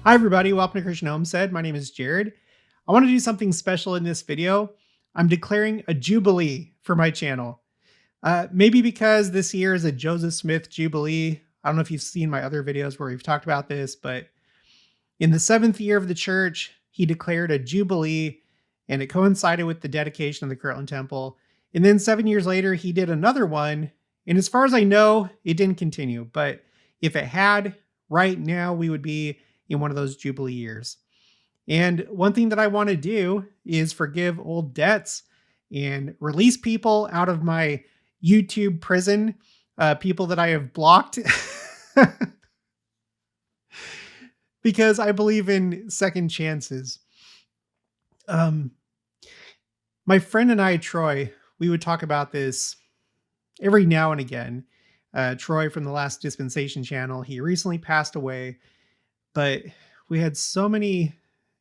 Hi everybody, welcome to Christian Homestead. My name is Jared. I want to do something special in this video. I'm declaring a Jubilee for my channel. Maybe because this year is a Joseph Smith Jubilee. I don't know if you've seen my other videos where we've talked about this, but in the 7th year of the church, he declared a Jubilee, and it coincided with the dedication of the Kirtland Temple. And then 7 years later, he did another one. And as far as I know, it didn't continue. But if it had, right now we would be in one of those Jubilee years. And one thing that I want to do is forgive old debts and release people out of my YouTube prison, people that I have blocked, because I believe in second chances. My friend and I, Troy, we would talk about this every now and again. Troy from the Last Dispensation channel, he recently passed away, but we had so many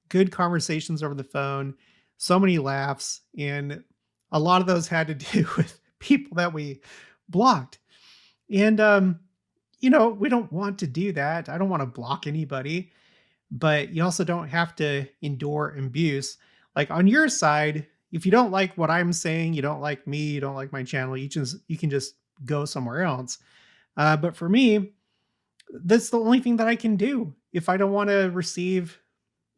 good conversations over the phone, so many laughs, and a lot of those had to do with people that we blocked. And, we don't want to do that. I don't want to block anybody, but you also don't have to endure abuse. Like on your side, if you don't like what I'm saying, you don't like me, you don't like my channel, you can just go somewhere else. But for me, that's the only thing that I can do. If I don't want to receive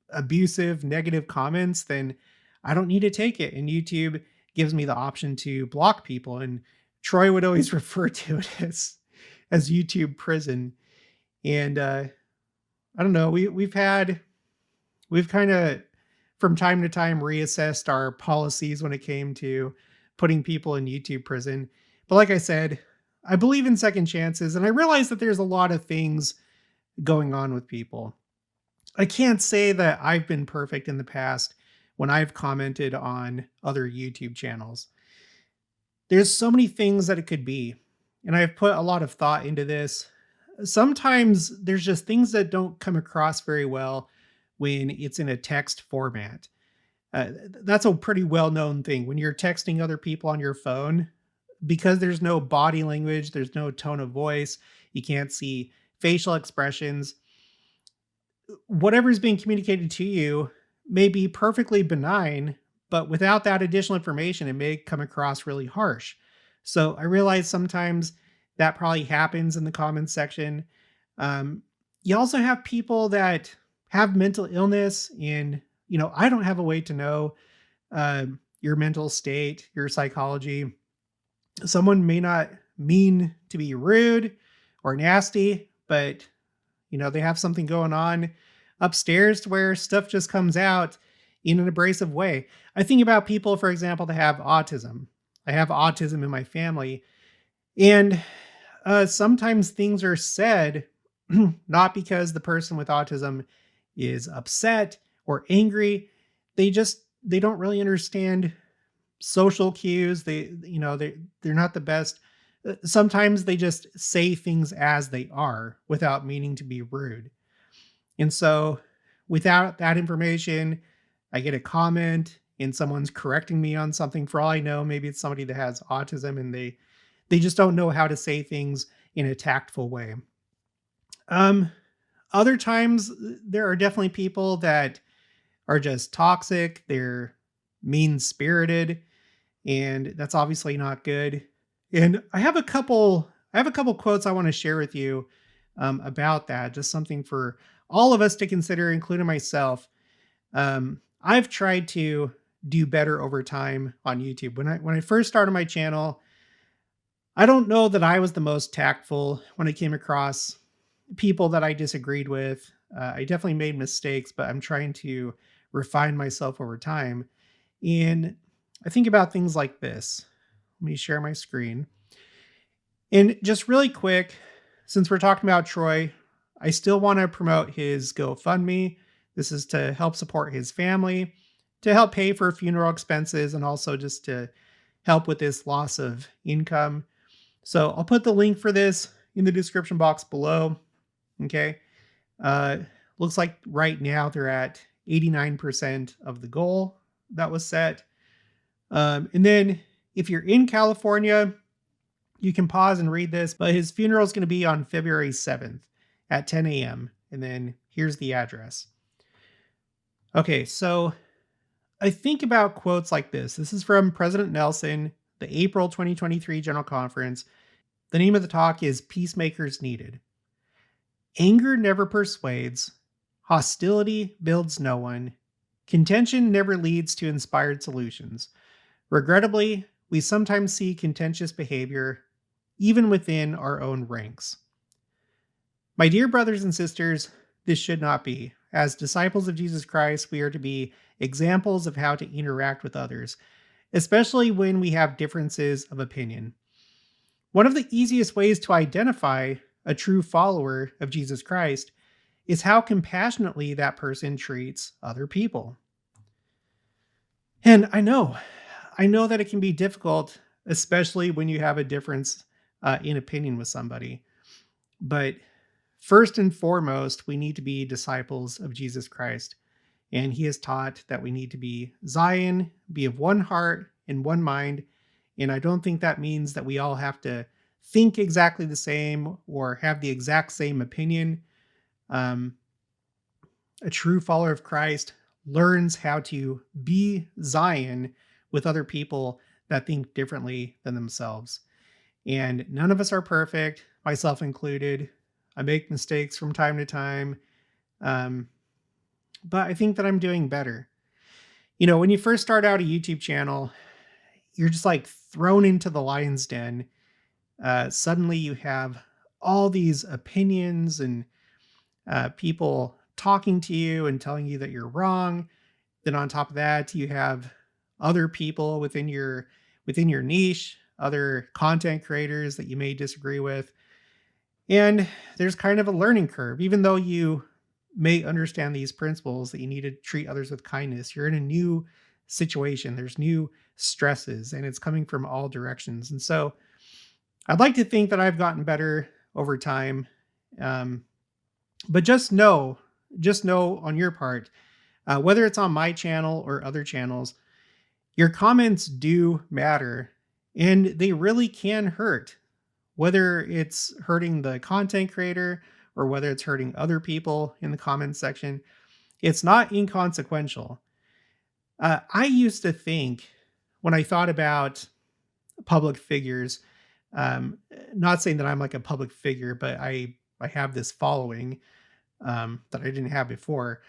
abusive, negative comments, then I don't need to take it. And YouTube gives me the option to block people. And Troy would always refer to it as YouTube prison. And I don't know, we've kind of from time to time reassessed our policies when it came to putting people in YouTube prison. But like I said, I believe in second chances, and I realize that there's a lot of things going on with people. I can't say that I've been perfect in the past when I've commented on other YouTube channels. There's so many things that it could be, and I've put a lot of thought into this. Sometimes there's just things that don't come across very well when it's in a text format. That's a pretty well-known thing. When you're texting other people on your phone, because there's no body language, there's no tone of voice, you can't see facial expressions, whatever's being communicated to you may be perfectly benign, but without that additional information, it may come across really harsh. So I realize sometimes that probably happens in the comments section. You also have people that have mental illness, and I don't have a way to know your mental state, your psychology. Someone may not mean to be rude or nasty, but they have something going on upstairs to where stuff just comes out in an abrasive way. I think about people, for example, that have autism. I have autism in my family, and sometimes things are said not because the person with autism is upset or angry. They don't really understand social cues. They're not the best. Sometimes they just say things as they are without meaning to be rude. And so without that information, I get a comment and someone's correcting me on something. For all I know, maybe it's somebody that has autism and they just don't know how to say things in a tactful way. Other times there are definitely people that are just toxic. They're mean-spirited, and that's obviously not good. And I have a couple quotes I want to share with you about that. Just something for all of us to consider, including myself. I've tried to do better over time on YouTube. When I first started my channel, I don't know that I was the most tactful when I came across people that I disagreed with. I definitely made mistakes, but I'm trying to refine myself over time. And I think about things like this. Let me share my screen. And just really quick, since we're talking about Troy, I still want to promote his GoFundMe. This is to help support his family, to help pay for funeral expenses, and also just to help with this loss of income. So I'll put the link for this in the description box below. Okay. Looks like right now they're at 89% of the goal that was set. And then if you're in California, you can pause and read this, but his funeral is going to be on February 7th at 10 a.m. And then Here's the address. Okay, so I think about quotes like this. This is from President Nelson, the April 2023 General Conference. The name of the talk is Peacemakers Needed. Anger never persuades. Hostility builds no one. Contention never leads to inspired solutions. Regrettably, we sometimes see contentious behavior even within our own ranks. My dear brothers and sisters, this should not be. As disciples of Jesus Christ, we are to be examples of how to interact with others, especially when we have differences of opinion. One of the easiest ways to identify a true follower of Jesus Christ is how compassionately that person treats other people. And I know that it can be difficult, especially when you have a difference in opinion with somebody. But first and foremost, we need to be disciples of Jesus Christ. And he has taught that we need to be Zion, be of one heart and one mind. And I don't think that means that we all have to think exactly the same or have the exact same opinion. A true follower of Christ learns how to be Zion with other people that think differently than themselves. And none of us are perfect, myself included. I make mistakes from time to time. But I think that I'm doing better. You know, when you first start out a YouTube channel, you're just like thrown into the lion's den. Suddenly you have all these opinions and people talking to you and telling you that you're wrong. Then on top of that, you have other people within your niche, other content creators that you may disagree with. And there's kind of a learning curve, even though you may understand these principles that you need to treat others with kindness. You're in a new situation. There's new stresses and it's coming from all directions. And so I'd like to think that I've gotten better over time. But just know on your part, whether it's on my channel or other channels, your comments do matter and they really can hurt, whether it's hurting the content creator or whether it's hurting other people in the comments section. It's not inconsequential. I used to think, when I thought about public figures, not saying that I'm like a public figure, but I have this following that I didn't have before.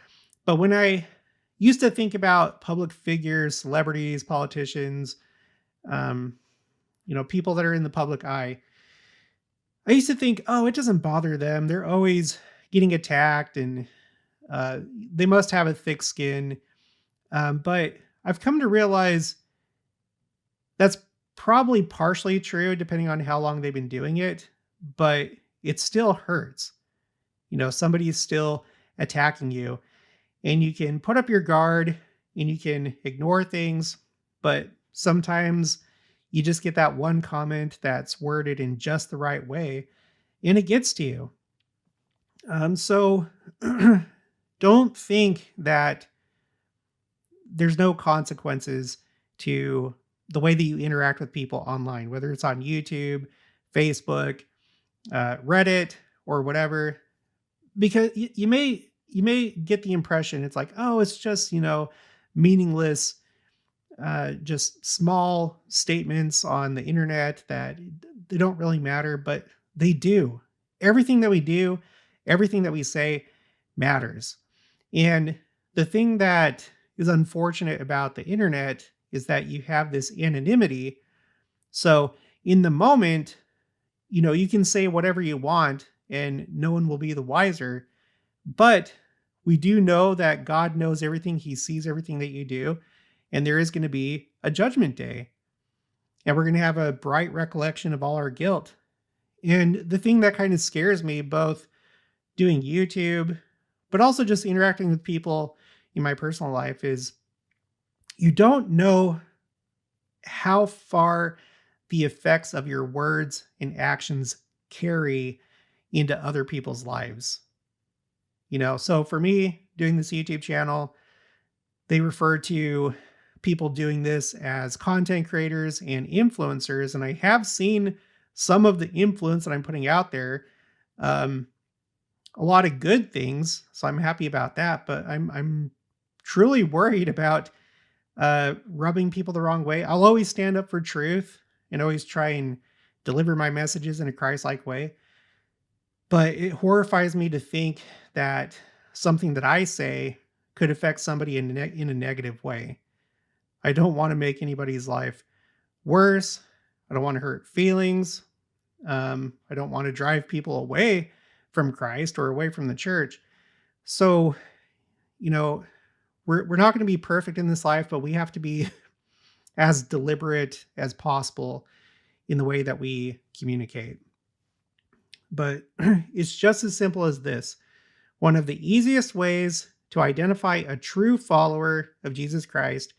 But when I used to think about public figures, celebrities, politicians, people that are in the public eye, I used to think, oh, it doesn't bother them. They're always getting attacked and they must have a thick skin. But I've come to realize that's probably partially true, depending on how long they've been doing it, but it still hurts. Somebody's still attacking you and you can put up your guard and you can ignore things, but sometimes you just get that one comment that's worded in just the right way and it gets to you. So don't think that there's no consequences to the way that you interact with people online, whether it's on YouTube, Facebook, Reddit, or whatever, because you may get the impression it's like, oh, it's just, meaningless, just small statements on the internet that they don't really matter, but they do. Everything that we do, everything that we say matters. And the thing that is unfortunate about the internet is that you have this anonymity. So in the moment, you can say whatever you want and no one will be the wiser. But we do know that God knows everything. He sees everything that you do. And there is going to be a judgment day. And we're going to have a bright recollection of all our guilt. And the thing that kind of scares me, both doing YouTube, but also just interacting with people in my personal life, is you don't know how far the effects of your words and actions carry into other people's lives. So for me, doing this YouTube channel, they refer to people doing this as content creators and influencers. And I have seen some of the influence that I'm putting out there a lot of good things, so I'm happy about that, but I'm truly worried about rubbing people the wrong way. I'll always stand up for truth and always try and deliver my messages in a Christ-like way. But it horrifies me to think that something that I say could affect somebody in a negative way. I don't want to make anybody's life worse. I don't want to hurt feelings. I don't want to drive people away from Christ or away from the church. So, you know, we're not going to be perfect in this life, but we have to be as deliberate as possible in the way that we communicate. But it's just as simple as this. One of the easiest ways to identify a true follower of Jesus Christ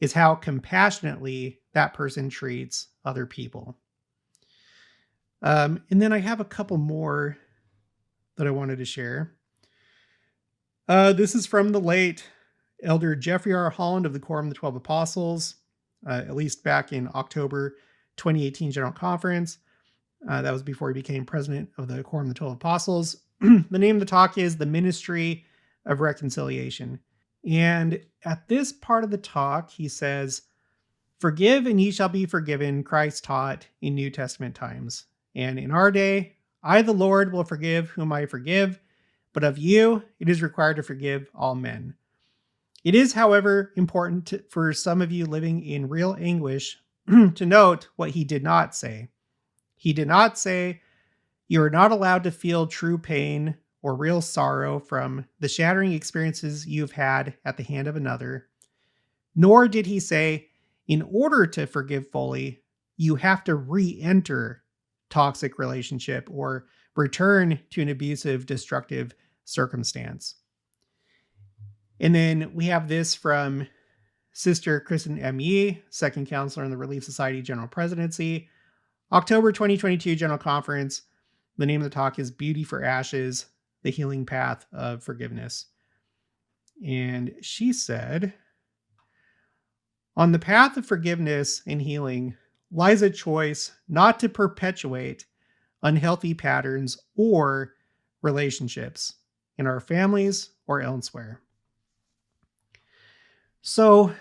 is how compassionately that person treats other people. And then I have a couple more that I wanted to share. This is from the late Elder Jeffrey R. Holland of the Quorum of the 12 Apostles, at least back in October 2018 General Conference. That was before he became president of the Quorum of the 12 Apostles. The name of the talk is The Ministry of Reconciliation. And at this part of the talk, he says, "Forgive and ye shall be forgiven," Christ taught in New Testament times. And in our day, I, the Lord, will forgive whom I forgive, but of you it is required to forgive all men. It is, however, important for some of you living in real anguish to note what he did not say. He did not say, you are not allowed to feel true pain or real sorrow from the shattering experiences you've had at the hand of another. Nor did he say, in order to forgive fully, you have to re-enter toxic relationship or return to an abusive, destructive circumstance. And then we have this from Sister Kristin M, second counselor in the Relief Society General Presidency, October 2022 General Conference. The name of the talk is Beauty for Ashes, the Healing Path of Forgiveness. And she said, on the path of forgiveness and healing lies a choice not to perpetuate unhealthy patterns or relationships in our families or elsewhere. So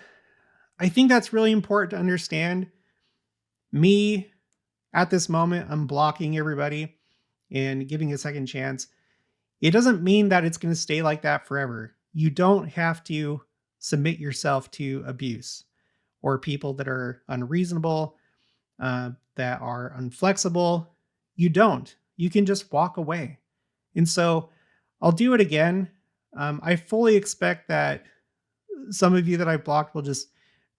I think that's really important to understand. Me, at this moment, I'm blocking everybody and giving a second chance. It doesn't mean that it's going to stay like that forever. You don't have to submit yourself to abuse or people that are unreasonable, that are unflexible. You don't. You can just walk away. And so I'll do it again. I fully expect that some of you that I've blocked will just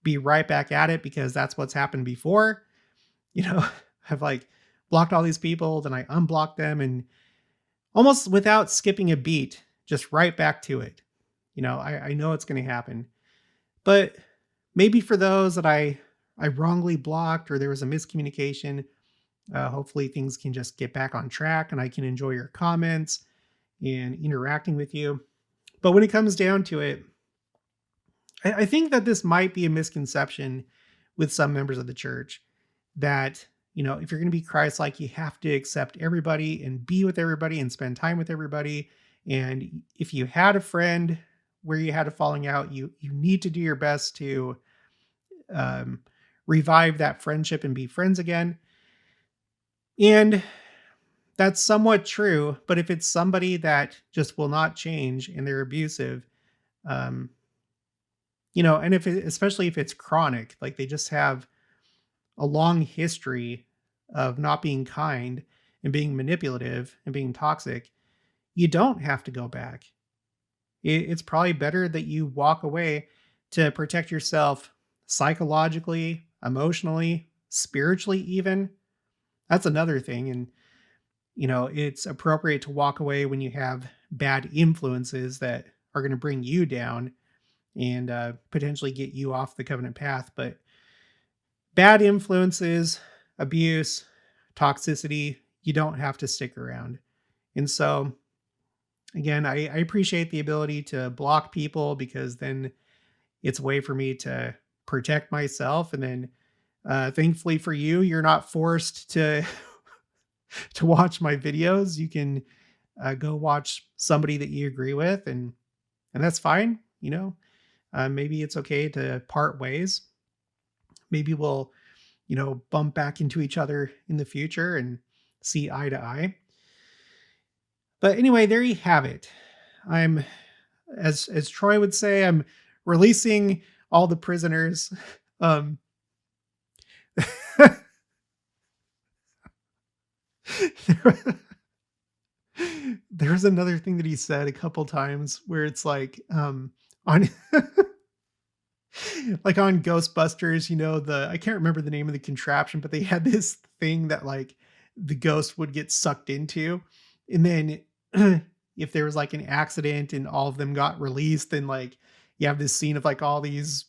be right back at it because that's what's happened before. You know, I've like blocked all these people, then I unblocked them, and almost without skipping a beat, just right back to it. You know, I know it's going to happen. But maybe for those that I wrongly blocked or there was a miscommunication, hopefully things can just get back on track and I can enjoy your comments and interacting with you. But when it comes down to it, I think that this might be a misconception with some members of the church that, you know, if you're going to be Christ-like, you have to accept everybody and be with everybody and spend time with everybody. And if you had a friend where you had a falling out, you need to do your best to revive that friendship and be friends again. And that's somewhat true, but if it's somebody that just will not change and they're abusive, you know, and especially if it's chronic, like they just have a long history of not being kind and being manipulative and being toxic, you don't have to go back. It's probably better that you walk away to protect yourself psychologically, emotionally, spiritually even. That's another thing. And, you know, it's appropriate to walk away when you have bad influences that are going to bring you down and potentially get you off the covenant path. But bad influences, abuse, toxicity, you don't have to stick around. And so, again, I appreciate the ability to block people because then it's a way for me to protect myself. And then thankfully for you, you're not forced to watch my videos. You can go watch somebody that you agree with, and that's fine. Maybe it's okay to part ways. Maybe we'll, bump back into each other in the future and see eye to eye. But anyway, there you have it. I'm, as Troy would say, I'm releasing all the prisoners. Um, there's another thing that he said a couple times where it's like, on like on Ghostbusters, I can't remember the name of the contraption, but they had this thing that like the ghost would get sucked into. And then if there was like an accident and all of them got released, then like you have this scene of like all these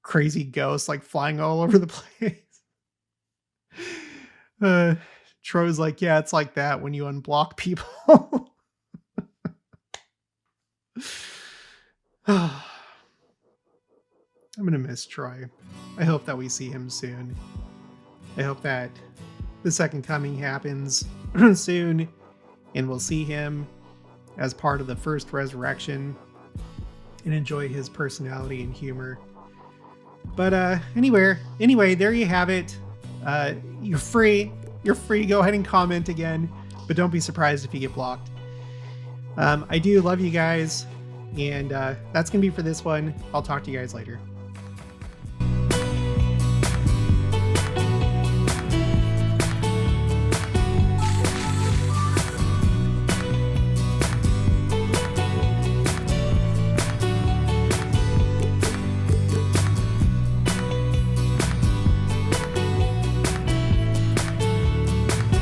crazy ghosts like flying all over the place. Uh, Troy's like, yeah, it's like that when you unblock people. I'm going to miss Troy. I hope that we see him soon. I hope that the second coming happens soon and we'll see him as part of the first resurrection and enjoy his personality and humor. But anyway, there you have it. You're free. You're free to go ahead and comment again, but don't be surprised if you get blocked. I do love you guys, and that's going to be for this one. I'll talk to you guys later.